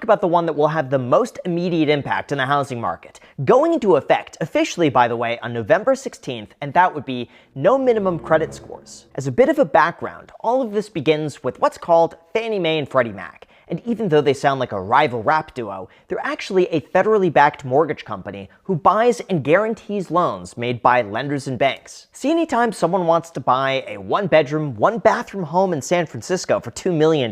About the one that will have the most immediate impact on the housing market, going into effect officially, by the way, on November 16th, and that would be no minimum credit scores. As a bit of a background, all of this begins with what's called Fannie Mae and Freddie Mac. And even though they sound like a rival rap duo, they're actually a federally backed mortgage company who buys and guarantees loans made by lenders and banks. See, anytime someone wants to buy a one-bedroom, one-bathroom home in San Francisco for $2 million,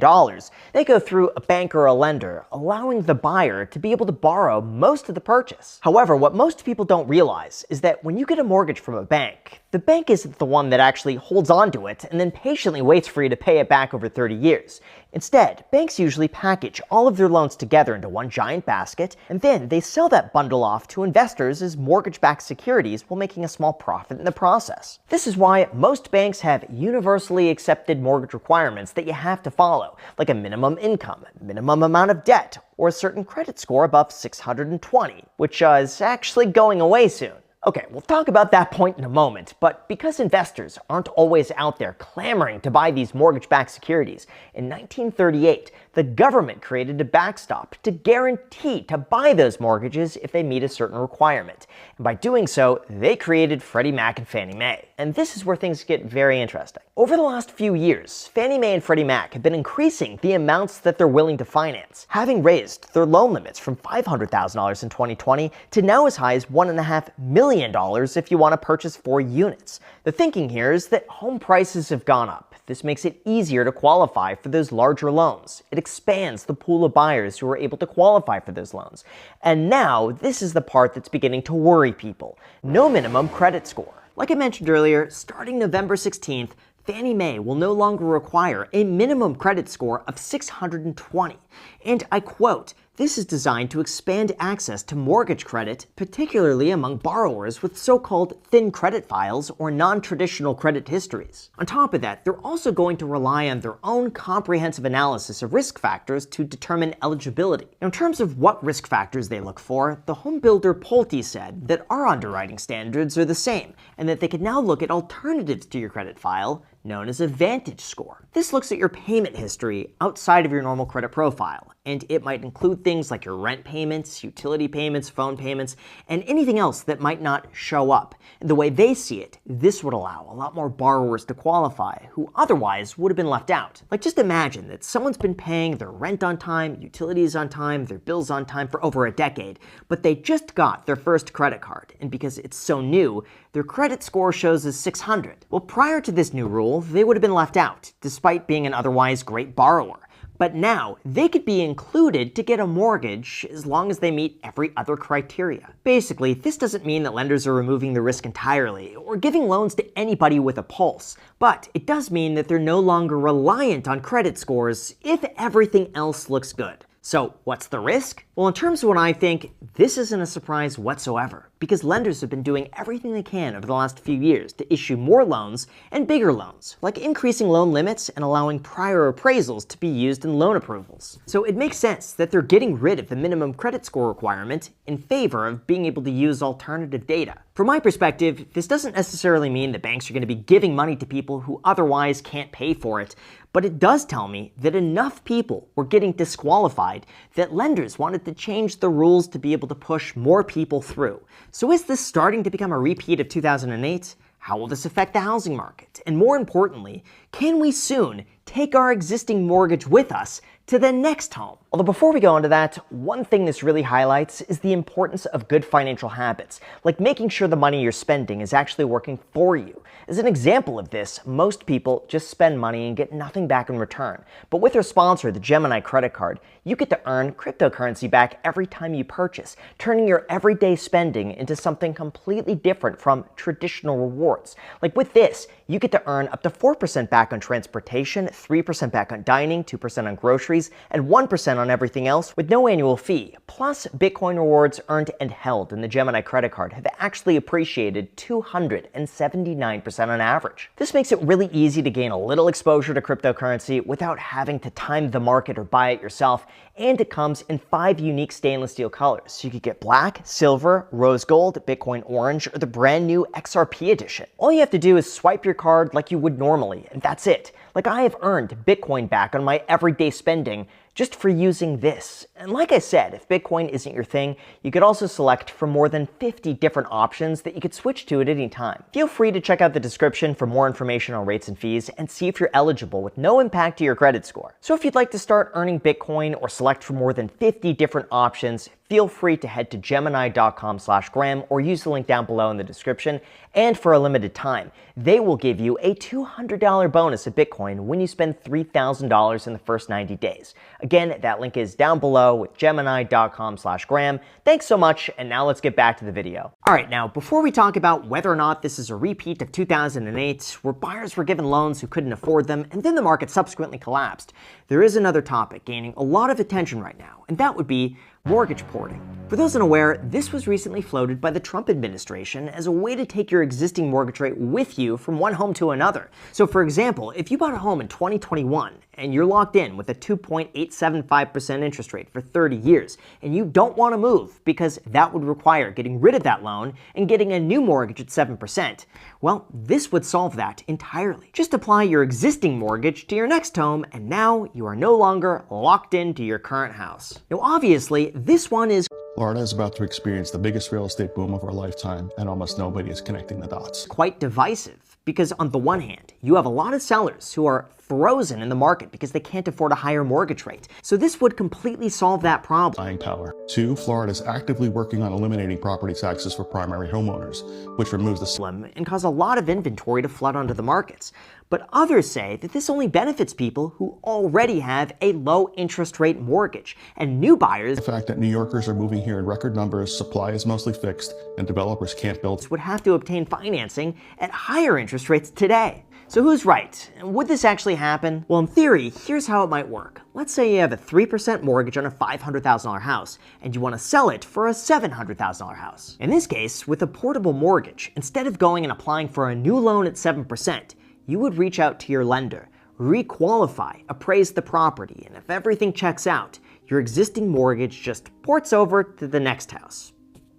they go through a bank or a lender, allowing the buyer to be able to borrow most of the purchase. However, what most people don't realize is that when you get a mortgage from a bank, the bank isn't the one that actually holds on to it and then patiently waits for you to pay it back over 30 years. Instead, banks usually package all of their loans together into one giant basket, and then they sell that bundle off to investors as mortgage-backed securities while making a small profit in the process. This is why most banks have universally accepted mortgage requirements that you have to follow, like a minimum income, minimum amount of debt, or a certain credit score above 620, which is actually going away soon. Okay, we'll talk about that point in a moment, but because investors aren't always out there clamoring to buy these mortgage-backed securities, in 1938, the government created a backstop to guarantee to buy those mortgages if they meet a certain requirement. And by doing so, they created Freddie Mac and Fannie Mae. And this is where things get very interesting. Over the last few years, Fannie Mae and Freddie Mac have been increasing the amounts that they're willing to finance, having raised their loan limits from $500,000 in 2020 to now as high as $1.5 million if you want to purchase 4 units. The thinking here is that home prices have gone up. This makes it easier to qualify for those larger loans. It expands the pool of buyers who are able to qualify for those loans. And now, this is the part that's beginning to worry people. No minimum credit score. Like I mentioned earlier, starting November 16th, Fannie Mae will no longer require a minimum credit score of 620. And I quote, "This is designed to expand access to mortgage credit, particularly among borrowers with so-called thin credit files or non-traditional credit histories." On top of that, they're also going to rely on their own comprehensive analysis of risk factors to determine eligibility. Now, in terms of what risk factors they look for, the home builder Pulte said that our underwriting standards are the same, and that they can now look at alternatives to your credit file, known as a Vantage score. This looks at your payment history outside of your normal credit profile, and it might include things like your rent payments, utility payments, phone payments, and anything else that might not show up. And the way they see it, this would allow a lot more borrowers to qualify who otherwise would have been left out. Like, just imagine that someone's been paying their rent on time, utilities on time, their bills on time for over a decade, but they just got their first credit card, and because it's so new, their credit score shows as 600. Well, prior to this new rule, they would have been left out, despite being an otherwise great borrower. But now, they could be included to get a mortgage as long as they meet every other criteria. Basically, this doesn't mean that lenders are removing the risk entirely or giving loans to anybody with a pulse, but it does mean that they're no longer reliant on credit scores if everything else looks good. So, what's the risk? Well, in terms of what I think, this isn't a surprise whatsoever, because lenders have been doing everything they can over the last few years to issue more loans and bigger loans, like increasing loan limits and allowing prior appraisals to be used in loan approvals. So it makes sense that they're getting rid of the minimum credit score requirement in favor of being able to use alternative data. From my perspective, this doesn't necessarily mean that banks are going to be giving money to people who otherwise can't pay for it, but it does tell me that enough people were getting disqualified that lenders wanted to change the rules to be able to push more people through. So is this starting to become a repeat of 2008? How will this affect the housing market? And more importantly, can we soon take our existing mortgage with us to the next home? Although before we go into that, one thing this really highlights is the importance of good financial habits, like making sure the money you're spending is actually working for you. As an example of this, most people just spend money and get nothing back in return. But with our sponsor, the Gemini credit card, you get to earn cryptocurrency back every time you purchase, turning your everyday spending into something completely different from traditional rewards. Like with this, you get to earn up to 4% back on transportation, 3% back on dining, 2% on groceries, and 1% on everything else with no annual fee. Plus, Bitcoin rewards earned and held in the Gemini credit card have actually appreciated 279% on average. This makes it really easy to gain a little exposure to cryptocurrency without having to time the market or buy it yourself, and it comes in 5 unique stainless steel colors. So you could get black, silver, rose gold, Bitcoin orange, or the brand new XRP edition. All you have to do is swipe your card like you would normally, and that's it. Like, I have earned Bitcoin back on my everyday spending just for using this. And like I said, if Bitcoin isn't your thing, you could also select from more than 50 different options that you could switch to at any time. Feel free to check out the description for more information on rates and fees and see if you're eligible with no impact to your credit score. So if you'd like to start earning Bitcoin or select from more than 50 different options, feel free to head to gemini.com/Graham or use the link down below in the description. And for a limited time, they will give you a $200 bonus of Bitcoin when you spend $3,000 in the first 90 days. Again, that link is down below with gemini.com/Graham. Thanks so much, and now let's get back to the video. All right, now before we talk about whether or not this is a repeat of 2008, where buyers were given loans who couldn't afford them, and then the market subsequently collapsed, there is another topic gaining a lot of attention right now, and that would be mortgage porting. For those unaware, this was recently floated by the Trump administration as a way to take your existing mortgage rate with you from one home to another. So for example, if you bought a home in 2021 and you're locked in with a 2.875% interest rate for 30 years, and you don't want to move because that would require getting rid of that loan and getting a new mortgage at 7%, well, this would solve that entirely. Just apply your existing mortgage to your next home, and now you are no longer locked into your current house. Now obviously, this one is Florida is about to experience the biggest real estate boom of our lifetime, and almost nobody is connecting the dots. quite divisive because on the one hand, you have a lot of sellers who are frozen in the market because they can't afford a higher mortgage rate. So this would completely solve that problem. Buying power. 2, Florida is actively working on eliminating property taxes for primary homeowners, which removes the And cause a lot of inventory to flood onto the markets. But others say that this only benefits people who already have a low interest rate mortgage, and new buyers, the fact that New Yorkers are moving here in record numbers, supply is mostly fixed, and developers can't build would have to obtain financing at higher interest rates today. So who's right? Would this actually happen? Well, in theory, here's how it might work. Let's say you have a 3% mortgage on a $500,000 house, and you want to sell it for a $700,000 house. In this case, with a portable mortgage, instead of going and applying for a new loan at 7%, you would reach out to your lender, requalify, appraise the property, and if everything checks out, your existing mortgage just ports over to the next house.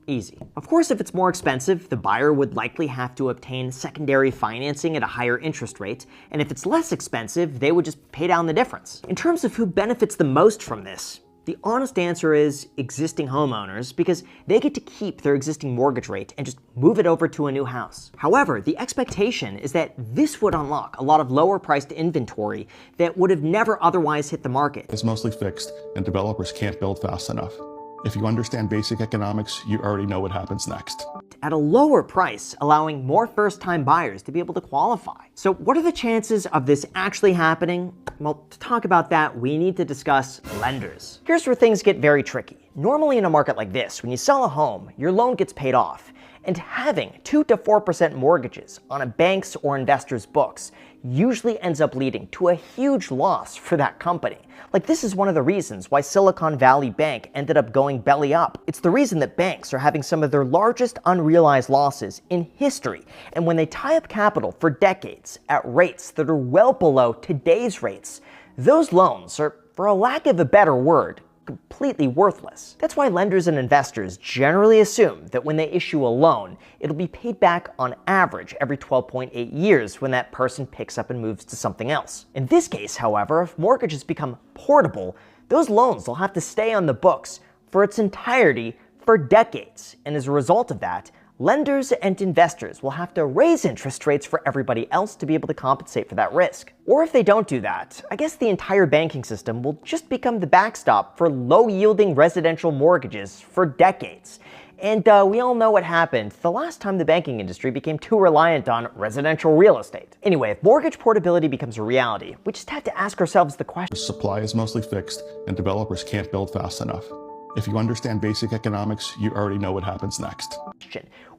Easy. Of course, if it's more expensive, the buyer would likely have to obtain secondary financing at a higher interest rate, and if it's less expensive, they would just pay down the difference. In terms of who benefits the most from this, the honest answer is existing homeowners, because they get to keep their existing mortgage rate and just move it over to a new house. However, the expectation is that this would unlock a lot of lower priced inventory that would have never otherwise hit the market. It's mostly fixed, and developers can't build fast enough. If you understand basic economics, you already know what happens next. At a lower price, allowing more first-time buyers to be able to qualify. So what are the chances of this actually happening? Well, to talk about that, we need to discuss lenders. Here's where things get very tricky. Normally in a market like this, when you sell a home, your loan gets paid off. And having 2 to 4% mortgages on a bank's or investor's books usually ends up leading to a huge loss for that company. Like, this is one of the reasons why Silicon Valley Bank ended up going belly up. It's the reason that banks are having some of their largest unrealized losses in history. And when they tie up capital for decades at rates that are well below today's rates, those loans are, for a lack of a better word, completely worthless. That's why lenders and investors generally assume that when they issue a loan, it'll be paid back on average every 12.8 years when that person picks up and moves to something else. In this case, however, if mortgages become portable, those loans will have to stay on the books for its entirety for decades. And as a result of that, lenders and investors will have to raise interest rates for everybody else to be able to compensate for that risk. Or if they don't do that, I guess the entire banking system will just become the backstop for low-yielding residential mortgages for decades. And we all know what happened the last time the banking industry became too reliant on residential real estate. Anyway, if mortgage portability becomes a reality, we just have to ask ourselves the question. Supply is mostly fixed, and developers can't build fast enough. If you understand basic economics, you already know what happens next.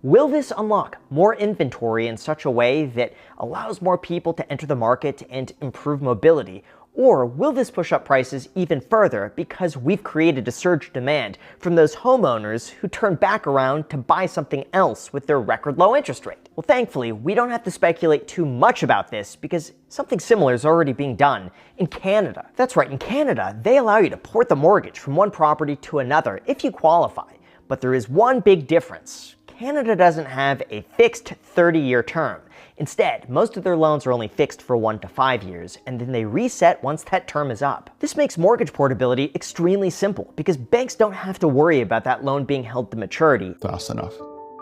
Will this unlock more inventory in such a way that allows more people to enter the market and improve mobility? Or will this push up prices even further because we've created a surge demand from those homeowners who turn back around to buy something else with their record low interest rate? Well, thankfully, we don't have to speculate too much about this because something similar is already being done in Canada. That's right, in Canada, they allow you to port the mortgage from one property to another if you qualify. But there is one big difference. Canada doesn't have a fixed 30-year term. Instead, most of their loans are only fixed for 1 to 5 years, and then they reset once that term is up. This makes mortgage portability extremely simple because banks don't have to worry about that loan being held to maturity fast enough.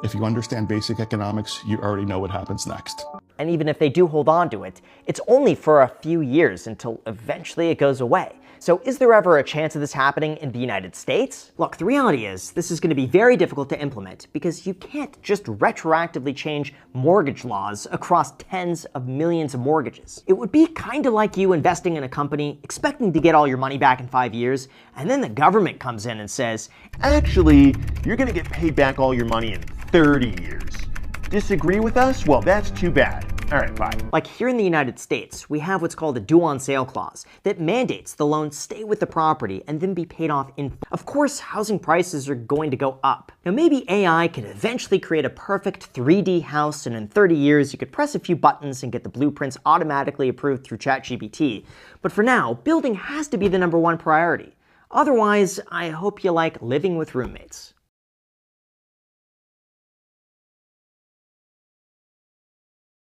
If you understand basic economics, you already know what happens next. And even if they do hold on to it, it's only for a few years until eventually it goes away. So is there ever a chance of this happening in the United States? Look, the reality is this is going to be very difficult to implement because you can't just retroactively change mortgage laws across tens of millions of mortgages. It would be kind of like you investing in a company, expecting to get all your money back in 5 years, and then the government comes in and says, actually, you're going to get paid back all your money in 30 years. Disagree with us? Well, that's too bad. All right, bye. Like here in the United States, we have what's called a due on sale clause that mandates the loan stay with the property and then be paid off in full. Of course, housing prices are going to go up. Now maybe AI could eventually create a perfect 3D house, and in 30 years you could press a few buttons and get the blueprints automatically approved through ChatGPT. But for now, building has to be the #1 priority. Otherwise, I hope you like living with roommates.